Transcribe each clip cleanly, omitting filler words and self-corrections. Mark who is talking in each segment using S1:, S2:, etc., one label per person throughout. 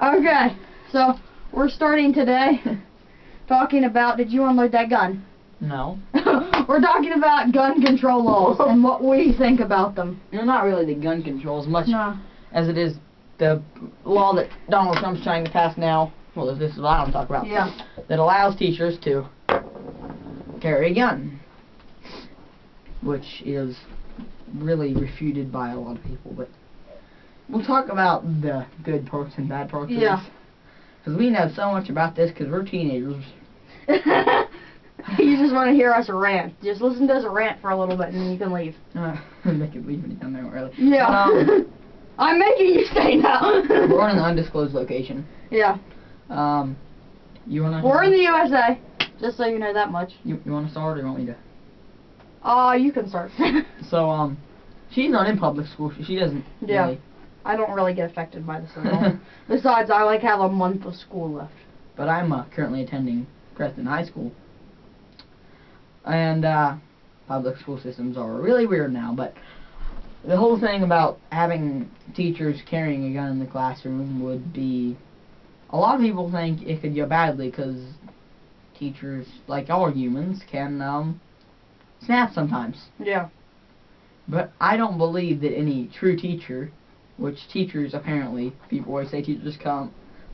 S1: Okay, so we're starting today talking about, did you unload that gun?
S2: No.
S1: We're talking about gun control laws and what we think about them.
S2: No, not really the gun control as much
S1: No.
S2: as it is the law that Donald Trump's trying to pass now. Well, this is what I want to talk about.
S1: Yeah.
S2: That allows teachers to carry a gun, which is really refuted by a lot of people. But we'll talk about the good parts and bad parts of this.
S1: Yeah.
S2: Because we know so much about this because we're teenagers.
S1: You just want to hear us rant. Just listen to us rant for a little bit and then you can leave.
S2: They could leave anytime they want, really.
S1: Yeah.
S2: But,
S1: I'm making you stay now.
S2: we're in an undisclosed location.
S1: Yeah.
S2: You wanna?
S1: We're in the USA, just so you know that much.
S2: You wanna start or you want me to?
S1: You can start.
S2: So, she's not in public school. She doesn't.
S1: Yeah.
S2: Really.
S1: I don't really get affected by this at all. Besides, I have a month of school left.
S2: But I'm currently attending Preston High School. And public school systems are really weird now, but the whole thing about having teachers carrying a gun in the classroom would be, a lot of people think it could go badly because teachers, like all humans, can snap sometimes.
S1: Yeah.
S2: But I don't believe that any true teacher, which teachers apparently, people always say teachers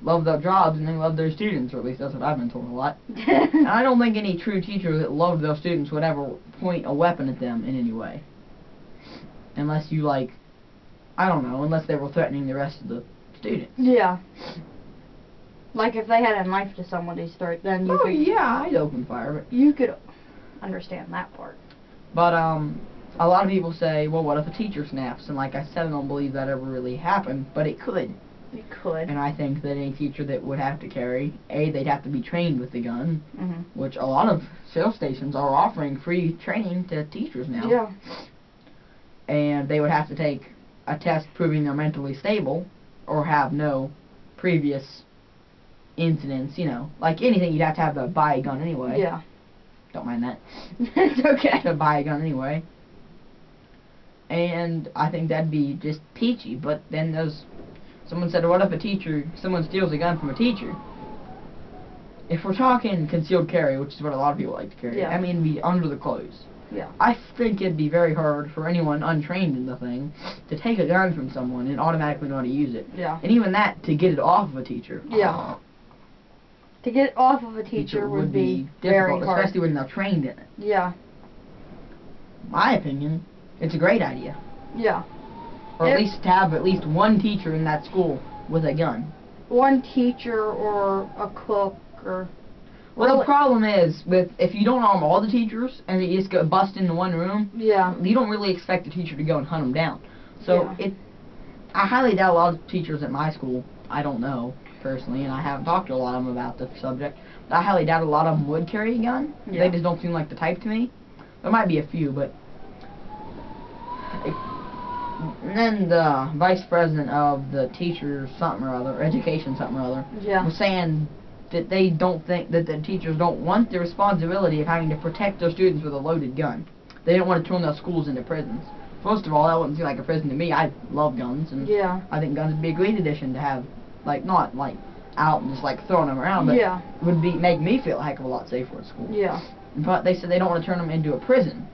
S2: love their jobs and they love their students, or at least that's what I've been told a lot. And I don't think any true teacher that loved their students would ever point a weapon at them in any way. Unless you, like, I don't know, unless they were threatening the rest of the students.
S1: Yeah. Like if they had a knife to somebody's throat, then you could...
S2: yeah, I'd open fire, but...
S1: You could understand that part.
S2: But, a lot of people say, well, what if a teacher snaps? And like I said, I don't believe that ever really happened, but it could.
S1: It could.
S2: And I think that any teacher that would have to carry, they'd have to be trained with the gun,
S1: Mm-hmm.
S2: which a lot of sales stations are offering free training to teachers now.
S1: Yeah.
S2: And they would have to take a test proving they're mentally stable, or have no previous incidents, you know. Like anything, you'd have to buy a gun anyway.
S1: Yeah.
S2: Don't mind that.
S1: It's okay.
S2: To buy a gun anyway. And I think that'd be just peachy, but then someone said, what if someone steals a gun from a teacher? If we're talking concealed carry, which is what a lot of people like to carry,
S1: Yeah.
S2: I mean, be under the clothes.
S1: Yeah.
S2: I think it'd be very hard for anyone untrained in the thing to take a gun from someone and automatically know how to use it.
S1: Yeah.
S2: And even that, to get it off of a teacher.
S1: Yeah. To get it off of a teacher would be very
S2: difficult,
S1: hard.
S2: especially when they're trained in it.
S1: Yeah.
S2: My opinion, it's a great idea.
S1: Yeah.
S2: Or at least to have at least one teacher in that school with a gun.
S1: One teacher or a cook or...
S2: Well, the problem is, if you don't arm all the teachers and you just go bust into one room,
S1: Yeah.
S2: you don't really expect a teacher to go and hunt them down. So
S1: Yeah.
S2: I highly doubt a lot of teachers at my school, I don't know personally, and I haven't talked to a lot of them about the subject, but I highly doubt a lot of them would carry a gun.
S1: Yeah.
S2: They just don't seem like the type to me. There might be a few, but... And then the vice president of the teachers something or other, education something or other,
S1: Yeah.
S2: was saying that they don't think that the teachers don't want the responsibility of having to protect their students with a loaded gun. They don't want to turn their schools into prisons. First of all, that wouldn't seem like a prison to me. I love guns, and
S1: Yeah.
S2: I think guns would be a great addition to have, like, not like out and just like throwing them around, but
S1: Yeah.
S2: would make me feel a heck of a lot safer at school.
S1: Yeah.
S2: But they said they don't want to turn them into a prison.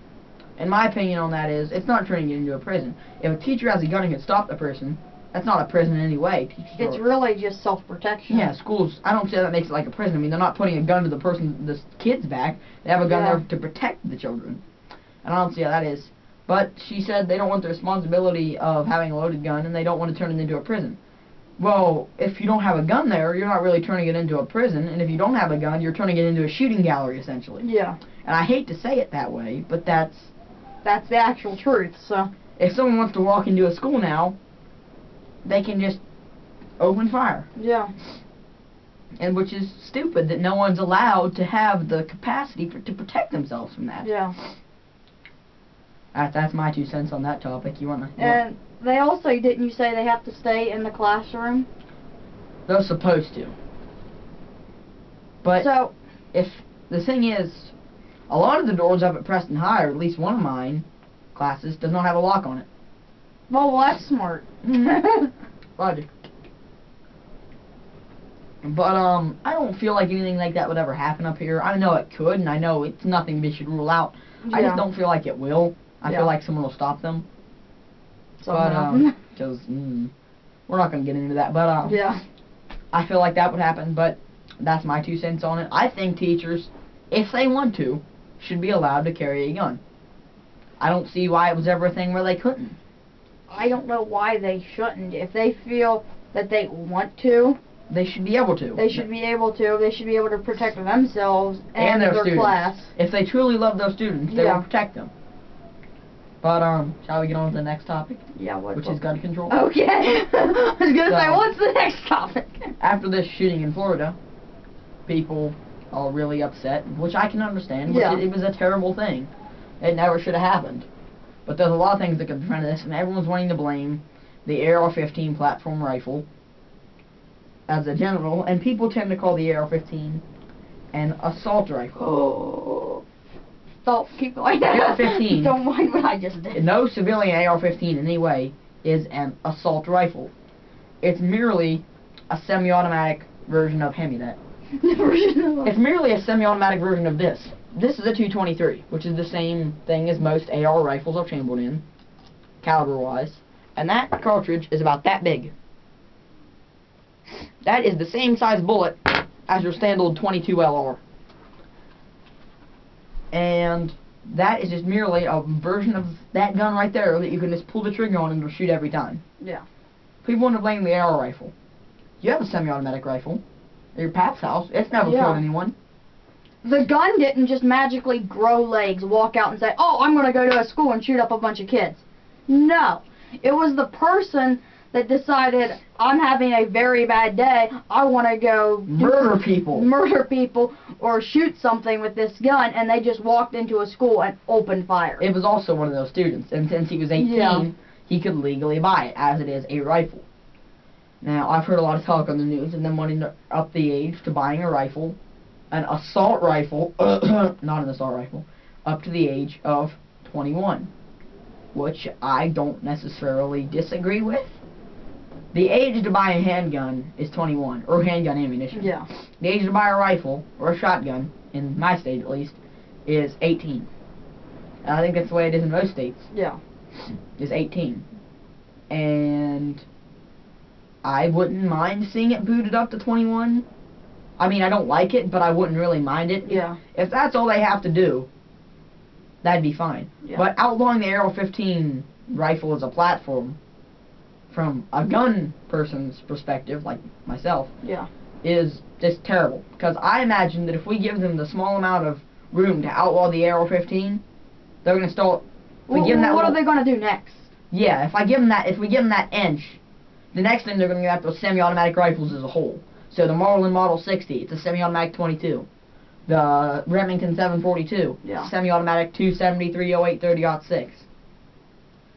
S2: And my opinion on that is, it's not turning it into a prison. If a teacher has a gun and can stop the person, that's not a prison in any way.
S1: It's really just self-protection.
S2: Yeah, schools, I don't say that makes it like a prison. I mean, they're not putting a gun to the kid's back. They have a gun there to protect the children. And I don't see how that is. But she said they don't want the responsibility of having a loaded gun, and they don't want to turn it into a prison. Well, if you don't have a gun there, you're not really turning it into a prison, and if you don't have a gun, you're turning it into a shooting gallery, essentially.
S1: Yeah.
S2: And I hate to say it that way, but that's
S1: the actual truth, so...
S2: If someone wants to walk into a school now, they can just open fire.
S1: Yeah.
S2: And which is stupid that no one's allowed to have the capacity to protect themselves from that.
S1: Yeah.
S2: That's my 2 cents on that topic. You wanna?
S1: And they also, didn't you say they have to stay in the classroom?
S2: They're supposed to. But
S1: So,
S2: if the thing is, a lot of the doors up at Preston High, or at least one of mine classes, does not have a lock on it.
S1: well, that's smart.
S2: Roger. But I don't feel like anything like that would ever happen up here. I know it could, and I know it's nothing they should rule out. I just don't feel like it will. I feel like someone will stop them.
S1: Somehow.
S2: Because we're not going to get into that. But
S1: yeah.
S2: I feel like that would happen. But that's my 2 cents on it. I think teachers, if they want to, should be allowed to carry a gun. I don't see why it was ever a thing where they couldn't.
S1: I don't know why they shouldn't. If they feel that they want to,
S2: they should be able to.
S1: They should be able to. They should be able to protect themselves
S2: and their students.
S1: Class.
S2: If they truly love those students, they will protect them. But shall we get on to the next topic?
S1: Yeah,
S2: which is gun control.
S1: Okay. I was gonna say, what's the next topic?
S2: After this shooting in Florida, people are really upset, which I can understand. It was a terrible thing. It never should have happened. But there's a lot of things that could prevent this, and everyone's wanting to blame the AR-15 platform rifle as a general, and people tend to call the AR-15 an assault rifle.
S1: Oh, keep going.
S2: AR-15.
S1: Don't mind what I just did.
S2: No civilian AR-15 in any way is an assault rifle. It's merely a semi-automatic version of hand-me-that. It's merely a semi-automatic version of this. This is a .223, which is the same thing as most AR rifles are chambered in, caliber-wise, and that cartridge is about that big. That is the same size bullet as your standard .22 LR. And that is just merely a version of that gun right there that you can just pull the trigger on and it'll shoot every time.
S1: Yeah.
S2: People want to blame the AR rifle. You have a semi-automatic rifle at your pap's house. It's never killed anyone.
S1: The gun didn't just magically grow legs, walk out and say, oh, I'm going to go to a school and shoot up a bunch of kids. No. It was the person that decided, I'm having a very bad day, I want to go
S2: murder people,
S1: or shoot something with this gun, and they just walked into a school and opened fire.
S2: It was also one of those students, and since he was 18, he could legally buy it, as it is a rifle. Now, I've heard a lot of talk on the news, and them wanting to up the age to buying a rifle, an assault rifle, not an assault rifle, up to the age of 21, which I don't necessarily disagree with. The age to buy a handgun is 21, or handgun ammunition.
S1: Yeah.
S2: The age to buy a rifle, or a shotgun, in my state at least, is 18. And I think that's the way it is in most states.
S1: Yeah.
S2: Is 18. And I wouldn't mind seeing it booted up to 21. I mean, I don't like it, but I wouldn't really mind it.
S1: Yeah.
S2: If that's all they have to do, that'd be fine.
S1: Yeah.
S2: But outlawing the AR-15 rifle as a platform, from a gun person's perspective, like myself, is just terrible. Because I imagine that if we give them the small amount of room to outlaw the AR-15, they're going to start.
S1: What are they going to do next?
S2: Yeah, if we give them that inch, the next thing they're going to have those semi-automatic rifles as a whole. So the Marlin Model 60, it's a semi-automatic .22. The Remington 742, semi-automatic .270, .308, .30-06.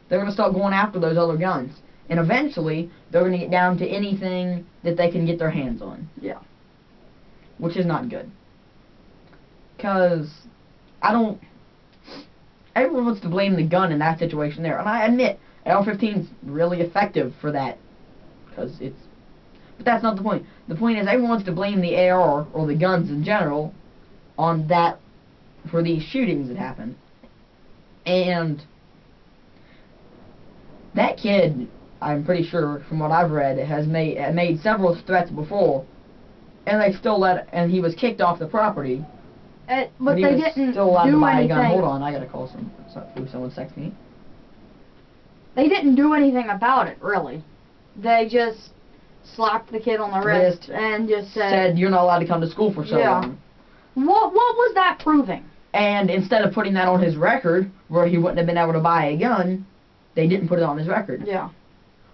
S2: They're going to start going after those other guns. And eventually, they're going to get down to anything that they can get their hands on. Yeah. Which is not good. Because, everyone wants to blame the gun in that situation there. And I admit, AR-15 is really effective for that. Because but that's not the point. The point is, everyone wants to blame the AR, or the guns in general, on that, for these shootings that happened. And that kid, I'm pretty sure, from what I've read, has made several threats before, and they still and he was kicked off the property.
S1: But they didn't
S2: still allowed to buy
S1: anything.
S2: A gun. Hold on, I gotta call someone's texting me.
S1: They didn't do anything about it, really. They just slapped the kid on the wrist and just said,
S2: you're not allowed to come to school for so long.
S1: What was that proving?
S2: And instead of putting that on his record, where he wouldn't have been able to buy a gun, they didn't put it on his record.
S1: Yeah.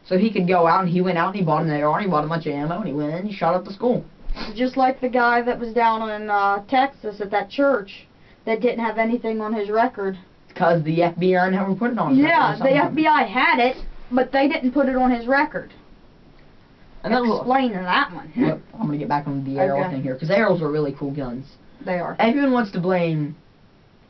S2: So he could go out, and he went out and he bought an AR, and he bought a bunch of ammo, and he went in and he shot up the school.
S1: Just like the guy that was down in Texas at that church that didn't have anything on his record.
S2: Because the FBI never put it on his record.
S1: Yeah, the FBI had it, but they didn't put it on his record.
S2: And
S1: explain that one.
S2: Look, I'm going to get back on the AR thing here, because ARs are really cool guns.
S1: They are.
S2: Everyone wants to blame,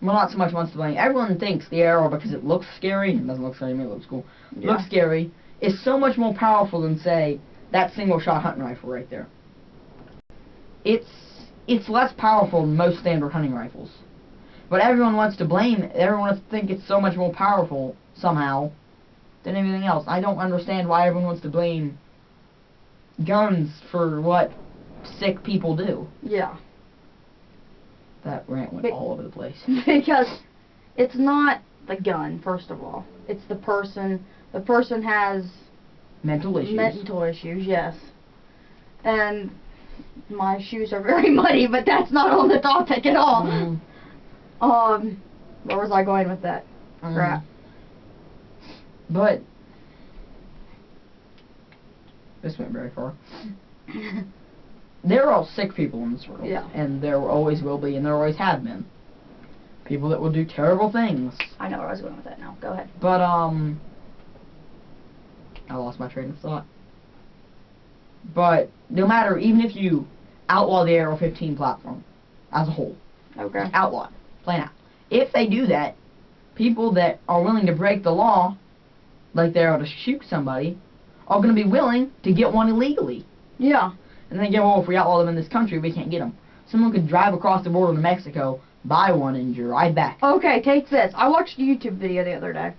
S2: well, not so much wants to blame, everyone thinks the AR, because it looks scary, it doesn't look scary to me, it looks cool, looks scary, is so much more powerful than, say, that single-shot hunting rifle right there. it's less powerful than most standard hunting rifles. But everyone wants to think it's so much more powerful somehow than anything else. I don't understand why everyone wants to blame guns for what sick people do.
S1: Yeah.
S2: That rant went all over the place.
S1: Because it's not the gun, first of all. It's the person. The person has
S2: mental issues.
S1: Mental issues, yes. And my shoes are very muddy, but that's not on the topic at all. Where was I going with that? Crap.
S2: But this went very far. There are all sick people in this world.
S1: Yeah.
S2: And there always will be, and there always have been. People that will do terrible things.
S1: I know where I was going with that now. Go ahead.
S2: But, I lost my train of thought. But, no matter, even if you outlaw the AR-15 platform as a whole.
S1: Okay.
S2: Outlaw it. Plain out. If they do that, people that are willing to break the law, like they are to shoot somebody, are going to be willing to get one illegally.
S1: Yeah.
S2: And then, well, if we outlaw them in this country, we can't get them. Someone could drive across the border to Mexico, buy one, and ride back.
S1: Okay, take this. I watched a YouTube video the other day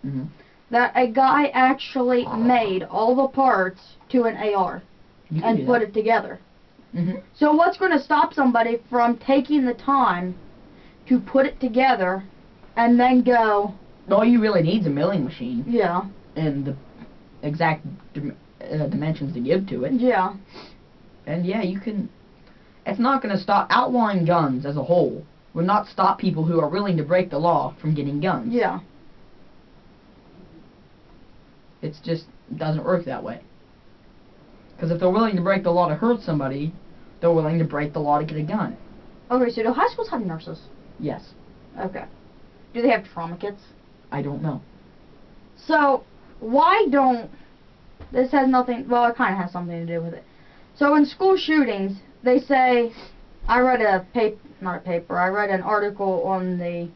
S1: that a guy actually made all the parts to an AR and put it together. So what's going to stop somebody from taking the time to put it together and then go...
S2: All you really need is a milling machine.
S1: Yeah.
S2: And the exact dimensions to give to it.
S1: Yeah.
S2: And yeah, you can... It's not going to stop... Outlawing guns as a whole will not stop people who are willing to break the law from getting guns.
S1: Yeah.
S2: It's just... It doesn't work that way. Because if they're willing to break the law to hurt somebody, they're willing to break the law to get a gun.
S1: Okay, so do high schools have nurses?
S2: Yes.
S1: Okay. Do they have trauma kits?
S2: I don't know.
S1: So, why don't... This has nothing... Well, it kind of has something to do with it. So, in school shootings, they say... I read I read an article on the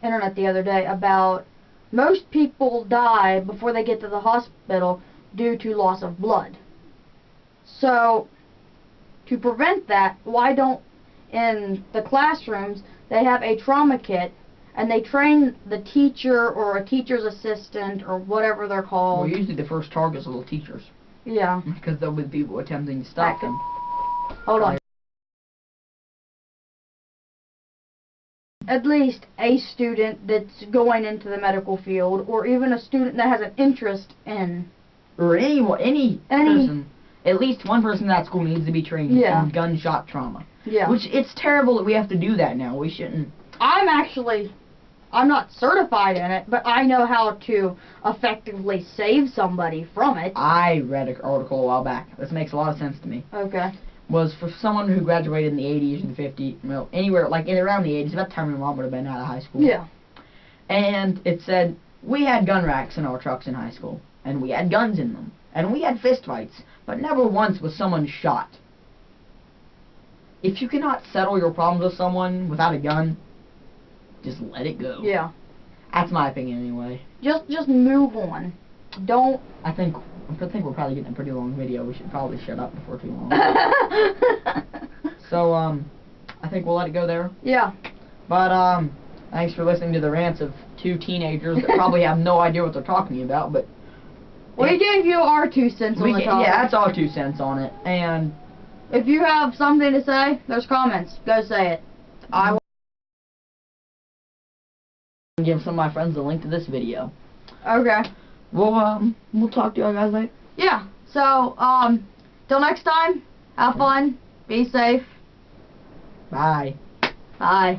S1: internet the other day about most people die before they get to the hospital due to loss of blood. So, to prevent that, why don't, in the classrooms, they have a trauma kit, and they train the teacher or a teacher's assistant or whatever they're called.
S2: Well, usually the first targets are the teachers.
S1: Yeah.
S2: Because there'll be people attempting to stop them.
S1: Hold on. At least a student that's going into the medical field, or even a student that has an interest in...
S2: Or any person, at least one person in that school needs to be trained in gunshot trauma.
S1: Yeah.
S2: Which, it's terrible that we have to do that now. We shouldn't.
S1: I'm not certified in it, but I know how to effectively save somebody from it.
S2: I read an article a while back. This makes a lot of sense to me.
S1: Okay.
S2: Was for someone who graduated in the 80s and the 50s, well, anywhere, like around the 80s, about the time my mom would have been out of high school.
S1: Yeah.
S2: And it said, we had gun racks in our trucks in high school, and we had guns in them, and we had fist fights, but never once was someone shot. If you cannot settle your problems with someone without a gun, just let it go.
S1: Yeah.
S2: That's my opinion anyway.
S1: Just move on. Don't...
S2: I think we're probably getting a pretty long video. We should probably shut up before too long. So, I think we'll let it go there.
S1: Yeah.
S2: But, thanks for listening to the rants of two teenagers that probably have no idea what they're talking about, but...
S1: We gave you our 2 cents on the topic.
S2: Yeah, that's our 2 cents on it, and...
S1: If you have something to say, there's comments. Go say it. I will
S2: give some of my friends a link to this video.
S1: Okay.
S2: We'll talk to you guys later.
S1: Yeah. So, till next time, have fun, be safe.
S2: Bye.
S1: Bye.